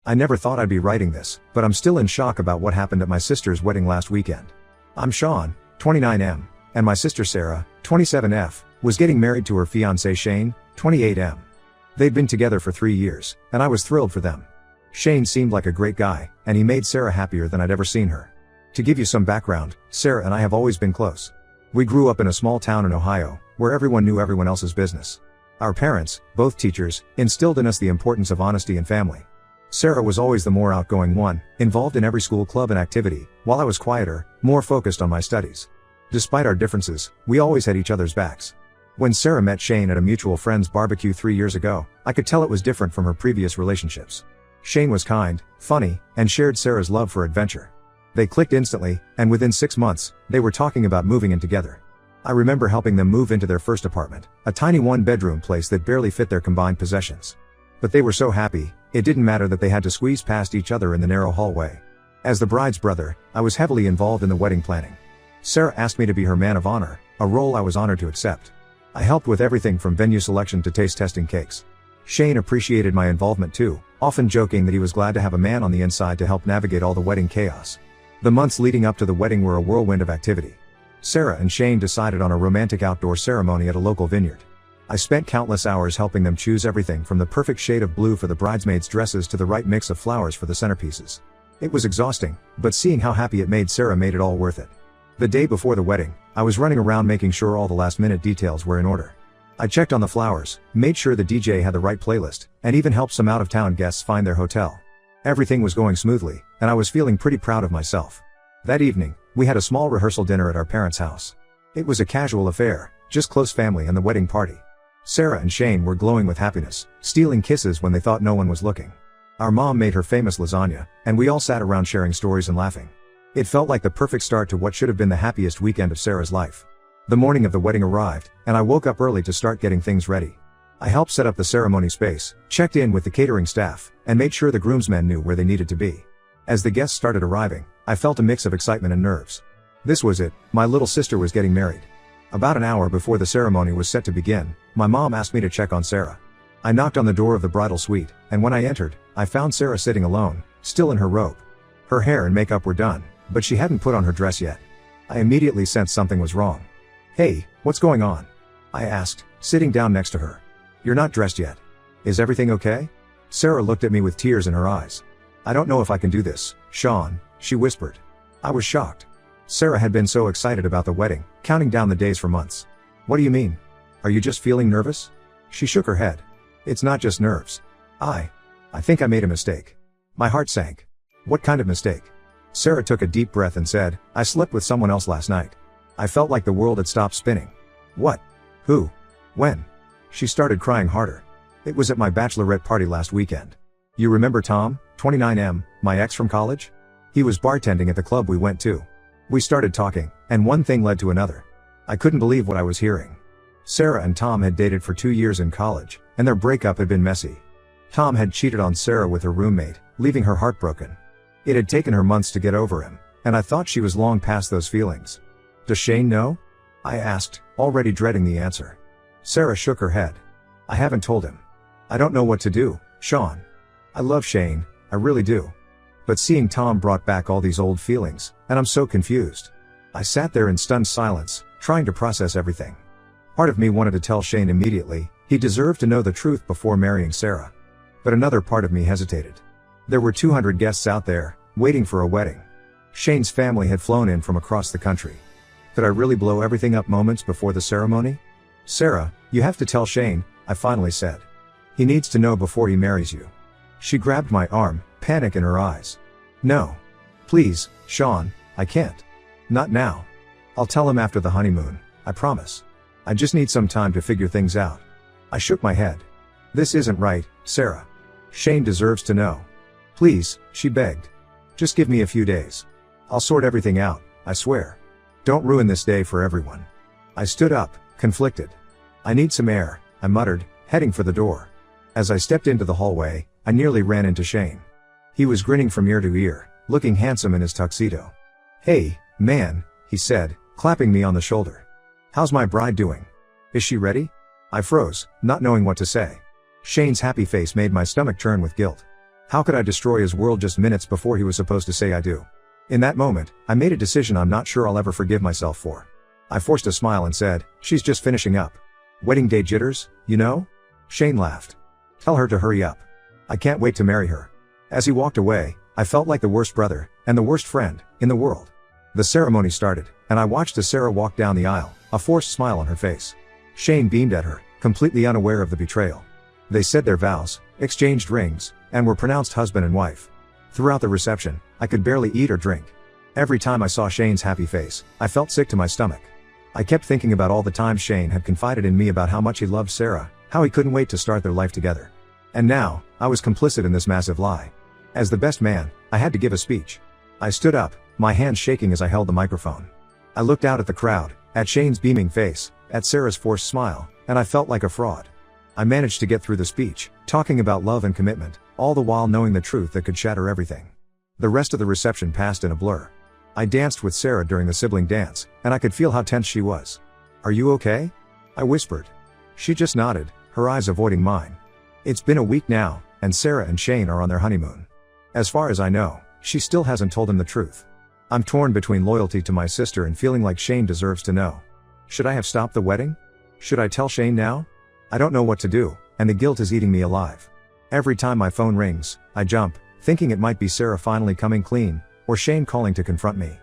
I never thought I'd be writing this, but I'm still in shock about what happened at my sister's wedding last weekend. I'm Sean, 29M, and my sister Sarah, 27F, was getting married to her fiancé Shane, 28M. They'd been together for 3 years, and I was thrilled for them. Shane seemed like a great guy, and he made Sarah happier than I'd ever seen her. To give you some background, Sarah and I have always been close. We grew up in a small town in Ohio, where everyone knew everyone else's business. Our parents, both teachers, instilled in us the importance of honesty and family. Sarah was always the more outgoing one, involved in every school club and activity, while I was quieter, more focused on my studies. Despite our differences, we always had each other's backs. When Sarah met Shane at a mutual friend's barbecue 3 years ago, I could tell it was different from her previous relationships. Shane was kind, funny, and shared Sarah's love for adventure. They clicked instantly, and within 6 months, they were talking about moving in together. I remember helping them move into their first apartment, a tiny one-bedroom place that barely fit their combined possessions. But they were so happy, it didn't matter that they had to squeeze past each other in the narrow hallway. As the bride's brother, I was heavily involved in the wedding planning. Sarah asked me to be her man of honor, a role I was honored to accept. I helped with everything from venue selection to taste testing cakes. Shane appreciated my involvement too, often joking that he was glad to have a man on the inside to help navigate all the wedding chaos. The months leading up to the wedding were a whirlwind of activity. Sarah and Shane decided on a romantic outdoor ceremony at a local vineyard. I spent countless hours helping them choose everything from the perfect shade of blue for the bridesmaids' dresses to the right mix of flowers for the centerpieces. It was exhausting, but seeing how happy it made Sarah made it all worth it. The day before the wedding, I was running around making sure all the last-minute details were in order. I checked on the flowers, made sure the DJ had the right playlist, and even helped some out-of-town guests find their hotel. Everything was going smoothly, and I was feeling pretty proud of myself. That evening, we had a small rehearsal dinner at our parents' house. It was a casual affair, just close family and the wedding party. Sarah and Shane were glowing with happiness, stealing kisses when they thought no one was looking. Our mom made her famous lasagna, and we all sat around sharing stories and laughing. It felt like the perfect start to what should have been the happiest weekend of Sarah's life. The morning of the wedding arrived, and I woke up early to start getting things ready. I helped set up the ceremony space, checked in with the catering staff, and made sure the groomsmen knew where they needed to be. As the guests started arriving, I felt a mix of excitement and nerves. This was it, my little sister was getting married. About an hour before the ceremony was set to begin, my mom asked me to check on Sarah. I knocked on the door of the bridal suite, and when I entered, I found Sarah sitting alone, still in her robe. Her hair and makeup were done, but she hadn't put on her dress yet. I immediately sensed something was wrong. "Hey, what's going on?" I asked, sitting down next to her. "You're not dressed yet. Is everything okay?" Sarah looked at me with tears in her eyes. "I don't know if I can do this, Sean," she whispered. I was shocked. Sarah had been so excited about the wedding, counting down the days for months. "What do you mean? Are you just feeling nervous?" She shook her head. "It's not just nerves. I think I made a mistake." My heart sank. "What kind of mistake?" Sarah took a deep breath and said, "I slept with someone else last night." I felt like the world had stopped spinning. "What? Who? When?" She started crying harder. "It was at my bachelorette party last weekend. You remember Tom, 29M, my ex from college? He was bartending at the club we went to. We started talking, and one thing led to another. I couldn't believe what I was hearing. Sarah and Tom had dated for 2 years in college, and their breakup had been messy. Tom had cheated on Sarah with her roommate, leaving her heartbroken. It had taken her months to get over him, and I thought she was long past those feelings. "Does Shane know?" I asked, already dreading the answer. Sarah shook her head. "I haven't told him. I don't know what to do, Sean. I love Shane, I really do. But seeing Tom brought back all these old feelings, and I'm so confused." I sat there in stunned silence, trying to process everything. Part of me wanted to tell Shane immediately, he deserved to know the truth before marrying Sarah. But another part of me hesitated. There were 200 guests out there, waiting for a wedding. Shane's family had flown in from across the country. Could I really blow everything up moments before the ceremony? "Sarah, you have to tell Shane," I finally said. "He needs to know before he marries you." She grabbed my arm, panic in her eyes. "No. Please, Sean, I can't. Not now. I'll tell him after the honeymoon, I promise. I just need some time to figure things out." I shook my head. "This isn't right, Sarah. Shane deserves to know. Please," she begged. "Just give me a few days. I'll sort everything out, I swear. Don't ruin this day for everyone." I stood up, conflicted. "I need some air," I muttered, heading for the door. As I stepped into the hallway, I nearly ran into Shane. He was grinning from ear to ear, looking handsome in his tuxedo. "Hey, man," he said, clapping me on the shoulder. "How's my bride doing? Is she ready?" I froze, not knowing what to say. Shane's happy face made my stomach churn with guilt. How could I destroy his world just minutes before he was supposed to say I do? In that moment, I made a decision I'm not sure I'll ever forgive myself for. I forced a smile and said, "She's just finishing up. Wedding day jitters, you know?" Shane laughed. "Tell her to hurry up. I can't wait to marry her." As he walked away, I felt like the worst brother, and the worst friend, in the world. The ceremony started, and I watched as Sarah walked down the aisle, a forced smile on her face. Shane beamed at her, completely unaware of the betrayal. They said their vows, exchanged rings, and were pronounced husband and wife. Throughout the reception, I could barely eat or drink. Every time I saw Shane's happy face, I felt sick to my stomach. I kept thinking about all the times Shane had confided in me about how much he loved Sarah, how he couldn't wait to start their life together. And now, I was complicit in this massive lie. As the best man, I had to give a speech. I stood up, my hands shaking as I held the microphone. I looked out at the crowd, at Shane's beaming face, at Sarah's forced smile, and I felt like a fraud. I managed to get through the speech, talking about love and commitment, all the while knowing the truth that could shatter everything. The rest of the reception passed in a blur. I danced with Sarah during the sibling dance, and I could feel how tense she was. "Are you okay?" I whispered. She just nodded, her eyes avoiding mine. It's been a week now, and Sarah and Shane are on their honeymoon. As far as I know, she still hasn't told him the truth. I'm torn between loyalty to my sister and feeling like Shane deserves to know. Should I have stopped the wedding? Should I tell Shane now? I don't know what to do, and the guilt is eating me alive. Every time my phone rings, I jump, thinking it might be Sarah finally coming clean, or Shane calling to confront me.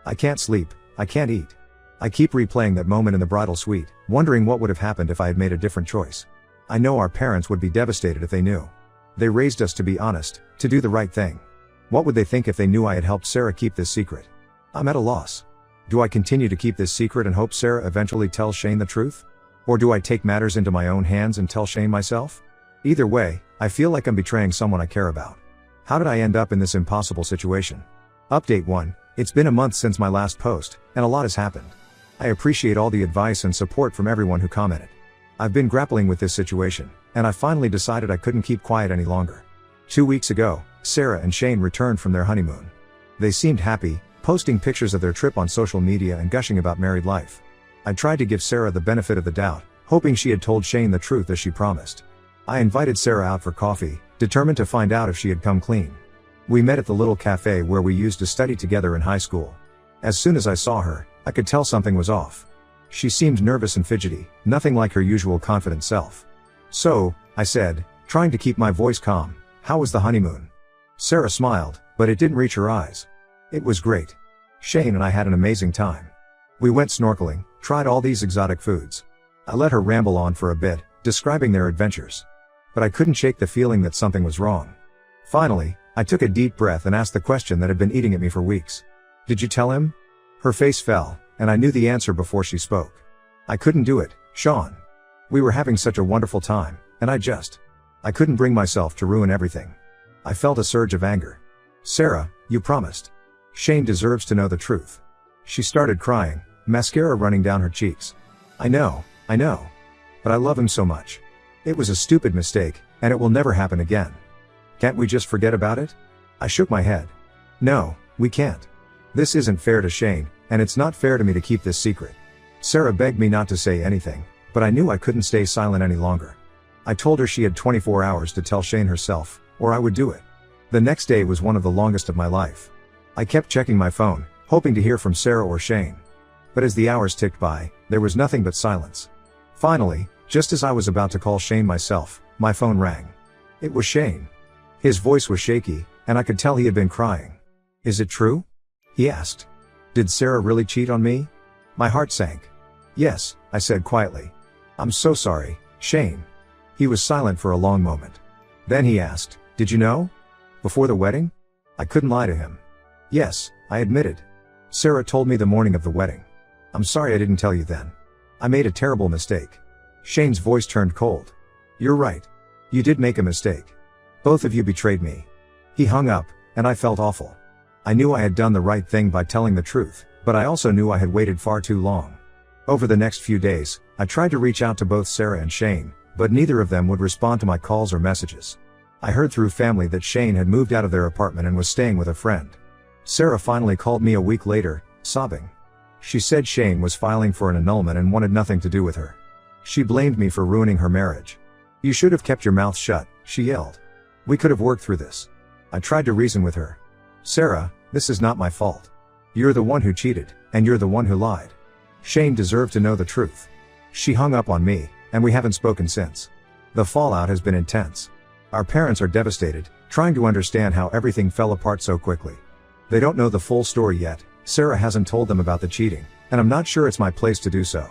I can't sleep, I can't eat. I keep replaying that moment in the bridal suite, wondering what would have happened if I had made a different choice. I know our parents would be devastated if they knew. They raised us to be honest, to do the right thing. What would they think if they knew I had helped Sarah keep this secret? I'm at a loss. Do I continue to keep this secret and hope Sarah eventually tells Shane the truth? Or do I take matters into my own hands and tell Shane myself? Either way, I feel like I'm betraying someone I care about. How did I end up in this impossible situation? Update 1. It's been a month since my last post, and a lot has happened. I appreciate all the advice and support from everyone who commented. I've been grappling with this situation, and I finally decided I couldn't keep quiet any longer. 2 weeks ago, Sarah and Shane returned from their honeymoon. They seemed happy, posting pictures of their trip on social media and gushing about married life. I tried to give Sarah the benefit of the doubt, hoping she had told Shane the truth as she promised. I invited Sarah out for coffee, determined to find out if she had come clean. We met at the little cafe where we used to study together in high school. As soon as I saw her, I could tell something was off. She seemed nervous and fidgety, nothing like her usual confident self. "So," I said, trying to keep my voice calm, "how was the honeymoon?" Sarah smiled, but it didn't reach her eyes. "It was great. Shane and I had an amazing time. We went snorkeling, tried all these exotic foods." I let her ramble on for a bit, describing their adventures. But I couldn't shake the feeling that something was wrong. Finally, I took a deep breath and asked the question that had been eating at me for weeks. "Did you tell him?" Her face fell, and I knew the answer before she spoke. "I couldn't do it, Sean. We were having such a wonderful time, and I couldn't bring myself to ruin everything." I felt a surge of anger. "Sarah, you promised. Shane deserves to know the truth." She started crying, mascara running down her cheeks. I know. But I love him so much. It was a stupid mistake, and it will never happen again. Can't we just forget about it?" I shook my head. "No, we can't. This isn't fair to Shane, and it's not fair to me to keep this secret." Sarah begged me not to say anything, but I knew I couldn't stay silent any longer. I told her she had 24 hours to tell Shane herself, or I would do it. The next day was one of the longest of my life. I kept checking my phone, hoping to hear from Sarah or Shane. But as the hours ticked by, there was nothing but silence. Finally, just as I was about to call Shane myself, my phone rang. It was Shane. His voice was shaky, and I could tell he had been crying. "Is it true?" he asked. "Did Sarah really cheat on me?" My heart sank. "Yes," I said quietly. "I'm so sorry, Shane." He was silent for a long moment. Then he asked, "Did you know? Before the wedding?" I couldn't lie to him. "Yes," I admitted. "Sarah told me the morning of the wedding. I'm sorry I didn't tell you then. I made a terrible mistake." Shane's voice turned cold. "You're right. You did make a mistake. Both of you betrayed me." He hung up, and I felt awful. I knew I had done the right thing by telling the truth, but I also knew I had waited far too long. Over the next few days, I tried to reach out to both Sarah and Shane, but neither of them would respond to my calls or messages. I heard through family that Shane had moved out of their apartment and was staying with a friend. Sarah finally called me a week later, sobbing. She said Shane was filing for an annulment and wanted nothing to do with her. She blamed me for ruining her marriage. "You should have kept your mouth shut," she yelled. "We could have worked through this. I tried to reason with her. Sarah, this is not my fault. You're the one who cheated, and you're the one who lied. Shane deserved to know the truth. She hung up on me, and we haven't spoken since. The fallout has been intense. Our parents are devastated, trying to understand how everything fell apart so quickly. They don't know the full story yet. Sarah hasn't told them about the cheating, and I'm not sure it's my place to do so.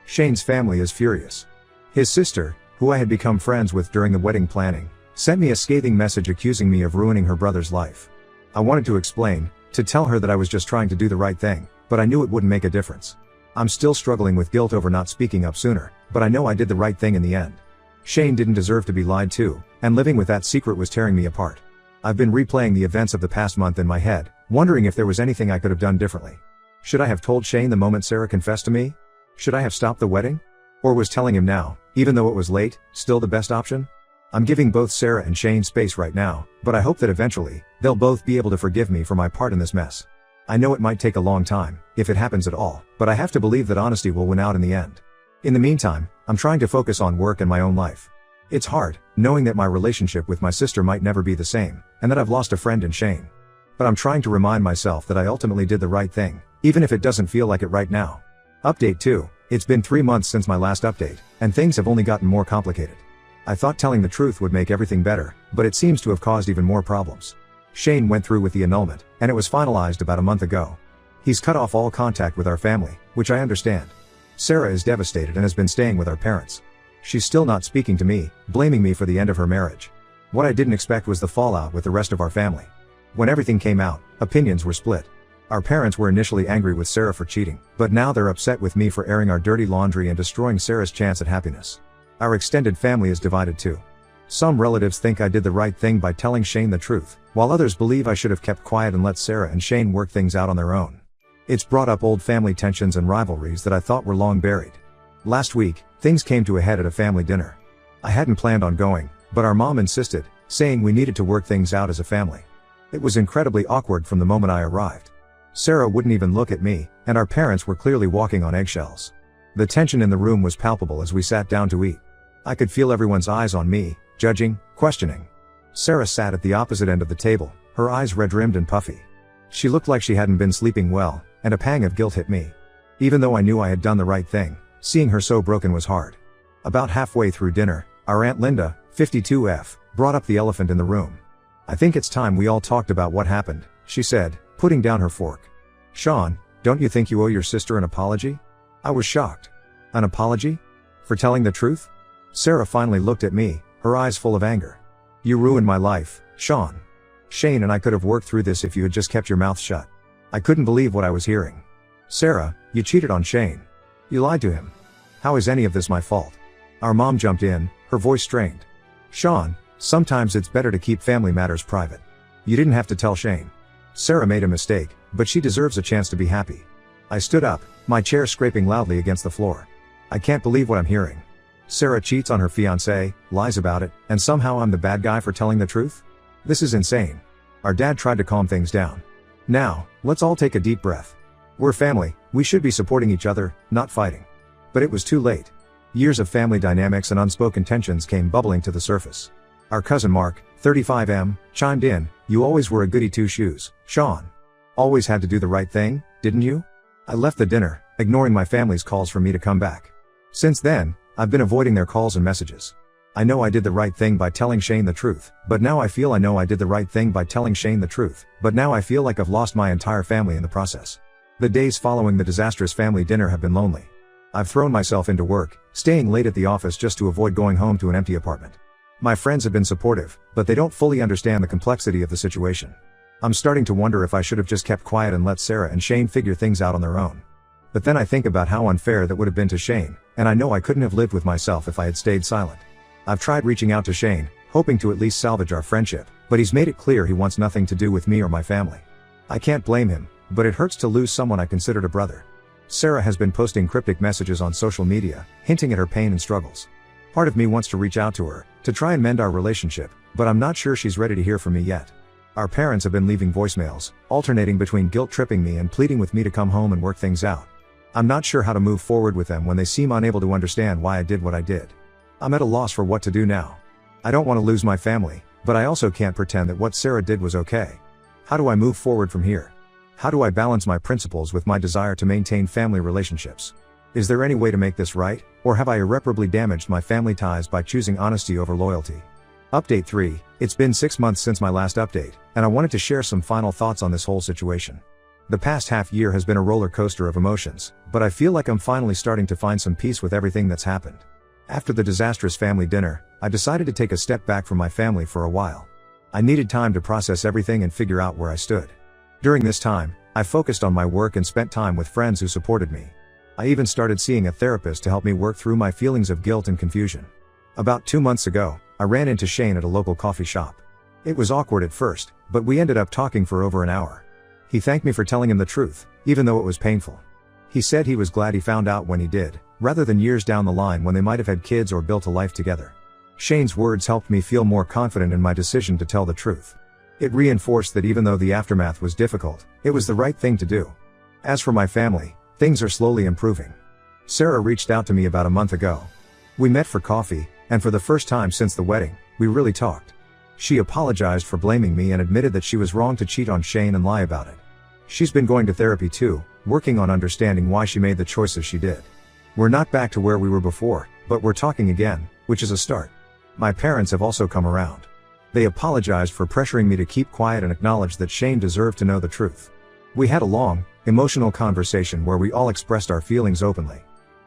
Shane's family is furious. His sister, who I had become friends with during the wedding planning, sent me a scathing message accusing me of ruining her brother's life. I wanted to explain, to tell her that I was just trying to do the right thing, but I knew it wouldn't make a difference. I'm still struggling with guilt over not speaking up sooner, but I know I did the right thing in the end. Shane didn't deserve to be lied to, and living with that secret was tearing me apart. I've been replaying the events of the past month in my head, wondering if there was anything I could have done differently. Should I have told Shane the moment Sarah confessed to me? Should I have stopped the wedding? Or was telling him now, even though it was late, still the best option? I'm giving both Sarah and Shane space right now, but I hope that eventually, they'll both be able to forgive me for my part in this mess. I know it might take a long time, if it happens at all, but I have to believe that honesty will win out in the end. In the meantime, I'm trying to focus on work and my own life. It's hard, knowing that my relationship with my sister might never be the same, and that I've lost a friend in Shane. But I'm trying to remind myself that I ultimately did the right thing, even if it doesn't feel like it right now. Update 2. It's been 3 months since my last update, and things have only gotten more complicated. I thought telling the truth would make everything better, but it seems to have caused even more problems. Shane went through with the annulment, and it was finalized about a month ago. He's cut off all contact with our family, which I understand. Sarah is devastated and has been staying with our parents. She's still not speaking to me, blaming me for the end of her marriage. What I didn't expect was the fallout with the rest of our family. When everything came out, opinions were split. Our parents were initially angry with Sarah for cheating, but now they're upset with me for airing our dirty laundry and destroying Sarah's chance at happiness. Our extended family is divided too. Some relatives think I did the right thing by telling Shane the truth, while others believe I should have kept quiet and let Sarah and Shane work things out on their own. It's brought up old family tensions and rivalries that I thought were long buried. Last week, things came to a head at a family dinner. I hadn't planned on going, but our mom insisted, saying we needed to work things out as a family. It was incredibly awkward from the moment I arrived. Sarah wouldn't even look at me, and our parents were clearly walking on eggshells. The tension in the room was palpable as we sat down to eat. I could feel everyone's eyes on me, judging, questioning. Sarah sat at the opposite end of the table, her eyes red-rimmed and puffy. She looked like she hadn't been sleeping well, and a pang of guilt hit me. Even though I knew I had done the right thing, seeing her so broken was hard. About halfway through dinner, our Aunt Linda, 52F, brought up the elephant in the room. "I think it's time we all talked about what happened," she said, putting down her fork. "Sean, don't you think you owe your sister an apology?" I was shocked. An apology? For telling the truth? Sarah finally looked at me, her eyes full of anger. "You ruined my life, Sean. Shane and I could have worked through this if you had just kept your mouth shut." I couldn't believe what I was hearing. "Sarah, you cheated on Shane. You lied to him. How is any of this my fault?" Our mom jumped in, her voice strained. "Sean, sometimes it's better to keep family matters private. You didn't have to tell Shane. Sarah made a mistake, but she deserves a chance to be happy." I stood up, my chair scraping loudly against the floor. I can't believe what I'm hearing. Sarah cheats on her fiancé, lies about it, and somehow I'm the bad guy for telling the truth? This is insane. Our dad tried to calm things down. "Now, let's all take a deep breath. We're family, we should be supporting each other, not fighting." But it was too late. Years of family dynamics and unspoken tensions came bubbling to the surface. Our cousin Mark, 35M, chimed in, "You always were a goody two-shoes, Sean. Always had to do the right thing, didn't you?" I left the dinner, ignoring my family's calls for me to come back. Since then, I've been avoiding their calls and messages. I know I did the right thing by telling Shane the truth, but now I feel I did the right thing by telling Shane the truth, but now I feel like I've lost my entire family in the process. The days following the disastrous family dinner have been lonely. I've thrown myself into work, staying late at the office just to avoid going home to an empty apartment. My friends have been supportive, but they don't fully understand the complexity of the situation. I'm starting to wonder if I should have just kept quiet and let Sarah and Shane figure things out on their own. But then I think about how unfair that would have been to Shane, and I know I couldn't have lived with myself if I had stayed silent. I've tried reaching out to Shane, hoping to at least salvage our friendship, but he's made it clear he wants nothing to do with me or my family. I can't blame him, but it hurts to lose someone I considered a brother. Sarah has been posting cryptic messages on social media, hinting at her pain and struggles. Part of me wants to reach out to her, to try and mend our relationship, but I'm not sure she's ready to hear from me yet. Our parents have been leaving voicemails, alternating between guilt-tripping me and pleading with me to come home and work things out. I'm not sure how to move forward with them when they seem unable to understand why I did what I did. I'm at a loss for what to do now. I don't want to lose my family, But I also can't pretend that what Sarah did was okay. How do I move forward from here? How do I balance my principles with my desire to maintain family relationships? Is there any way to make this right, or have I irreparably damaged my family ties by choosing honesty over loyalty? Update 3, it's been 6 months since my last update, and I wanted to share some final thoughts on this whole situation. The past half year has been a roller coaster of emotions, but I feel like I'm finally starting to find some peace with everything that's happened. After the disastrous family dinner, I decided to take a step back from my family for a while. I needed time to process everything and figure out where I stood. During this time, I focused on my work and spent time with friends who supported me. I even started seeing a therapist to help me work through my feelings of guilt and confusion. About 2 months ago, I ran into Shane at a local coffee shop. It was awkward at first, but we ended up talking for over an hour. He thanked me for telling him the truth, even though it was painful. He said he was glad he found out when he did, rather than years down the line when they might have had kids or built a life together. Shane's words helped me feel more confident in my decision to tell the truth. It reinforced that even though the aftermath was difficult, it was the right thing to do. As for my family, things are slowly improving. Sarah reached out to me about a month ago. We met for coffee, and for the first time since the wedding, we really talked. She apologized for blaming me and admitted that she was wrong to cheat on Shane and lie about it. She's been going to therapy too, working on understanding why she made the choices she did. We're not back to where we were before, but we're talking again, which is a start. My parents have also come around. They apologized for pressuring me to keep quiet and acknowledged that Shane deserved to know the truth. We had a long, emotional conversation where we all expressed our feelings openly.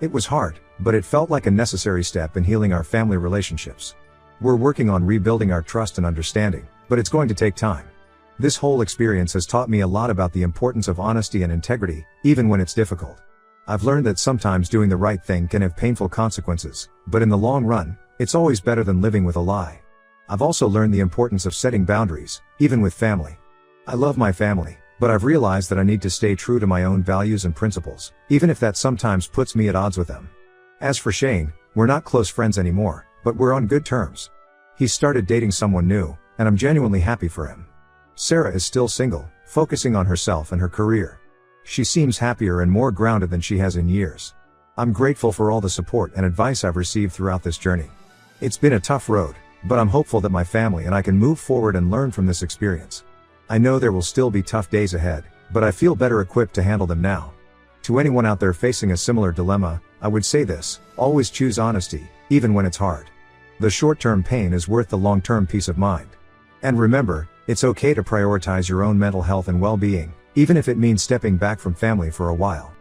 It was hard, but it felt like a necessary step in healing our family relationships. We're working on rebuilding our trust and understanding, but it's going to take time. This whole experience has taught me a lot about the importance of honesty and integrity, even when it's difficult. I've learned that sometimes doing the right thing can have painful consequences, but in the long run, it's always better than living with a lie. I've also learned the importance of setting boundaries, even with family. I love my family, but I've realized that I need to stay true to my own values and principles, even if that sometimes puts me at odds with them. As for Shane, we're not close friends anymore, but we're on good terms. He's started dating someone new, and I'm genuinely happy for him. Sarah is still single, focusing on herself and her career. She seems happier and more grounded than she has in years. I'm grateful for all the support and advice I've received throughout this journey. It's been a tough road, but I'm hopeful that my family and I can move forward and learn from this experience. I know there will still be tough days ahead, but I feel better equipped to handle them now. To anyone out there facing a similar dilemma, I would say this: always choose honesty, even when it's hard. The short-term pain is worth the long-term peace of mind. And remember, it's okay to prioritize your own mental health and well-being, even if it means stepping back from family for a while.